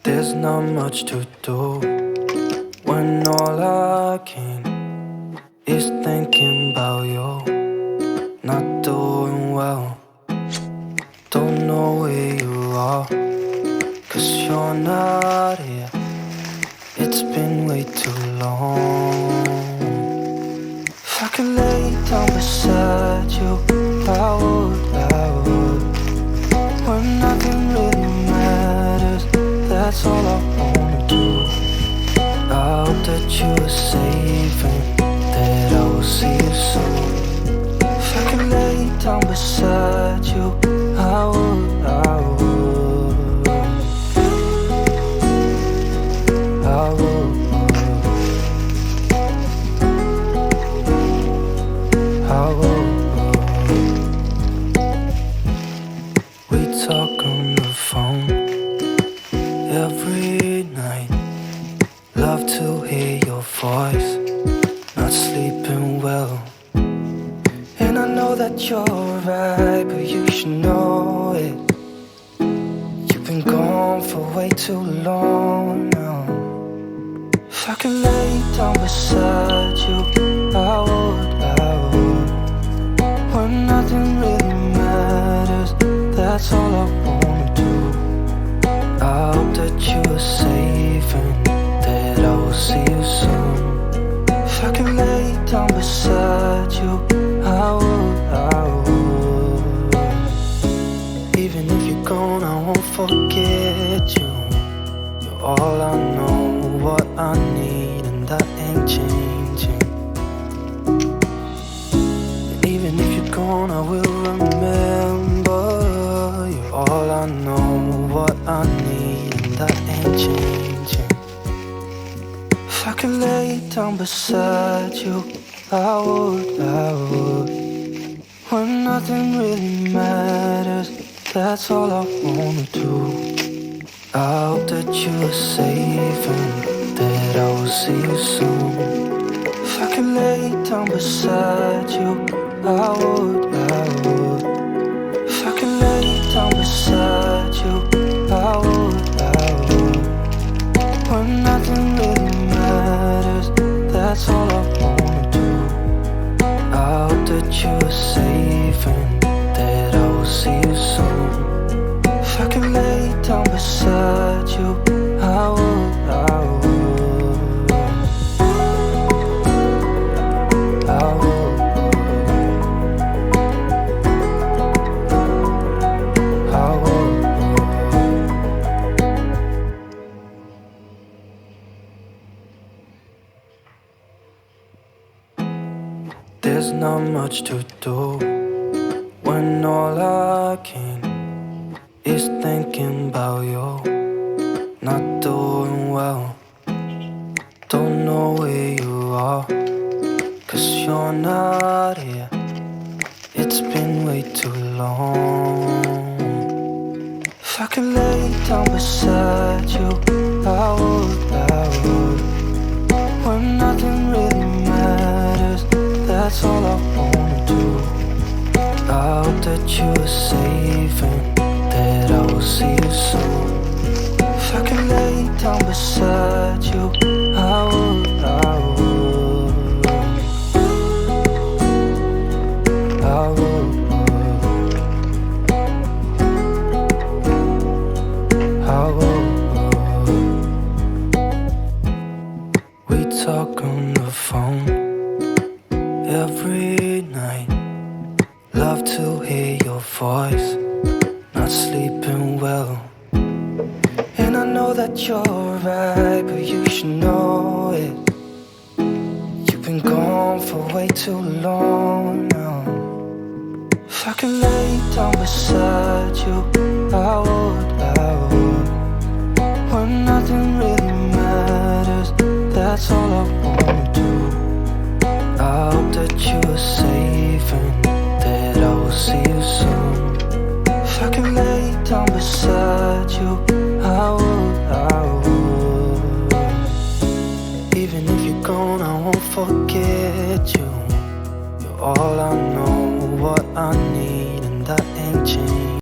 There's not much to do when all I can is thinking about you. Not doing well, don't know where you are, 'cause you're not here. It's been way too long. If I could lay down beside you, I would. When nothing really matters, that's all I wanna do. I hope that you are safe and that I will see you soon. If I could lay down beside you, I would. We talk on the phone every night. Love to hear your voice. Not sleeping well, and I know that you're right, but you should know it. You've been gone for way too long now. If I could lay down beside you, I would. When nothing really matters, that's all I wanna do. I hope that you are safe and that I will see you soon. If I could lay down beside you, I would. Even if you're gone, I won't forget you. You're all I know, what I need, and that ain't changing. And even if you're gone, I will remember. You're all I know, what I need, and that ain't changing. If I could lay down beside you, I would. When nothing really matters, that's all I wanna do. I hope that you are safe and that I will see you soon. If I could lay down beside you, I would. If I could lay down beside you, I would. When nothing really matters, that's all I wanna do. I hope that you are safe and that I will see you soon. If I could lay down beside you, I would. There's not much to do when all I can is thinking about you. Not doing well, don't know where you are, 'cause you're not here. It's been way too long. If I could lay down beside you, I would. When nothing really matters, that's all I wanna do. I hope that you are safe and that I will see you soon. If I could lay down beside you, I would. We talk on the phone every night. Love to hear your voice. Not sleeping well, and I know that you're right, but you should know it. You've been gone for way too long now. If I could lay down beside you, I would. When nothing really matters, that's all I wanna do. I hope that you are safe and that I will see you soon. If I could lay down beside you, I would. Even if you're gone, I won't forget you. You're all I know, what I need, and that ain't changing.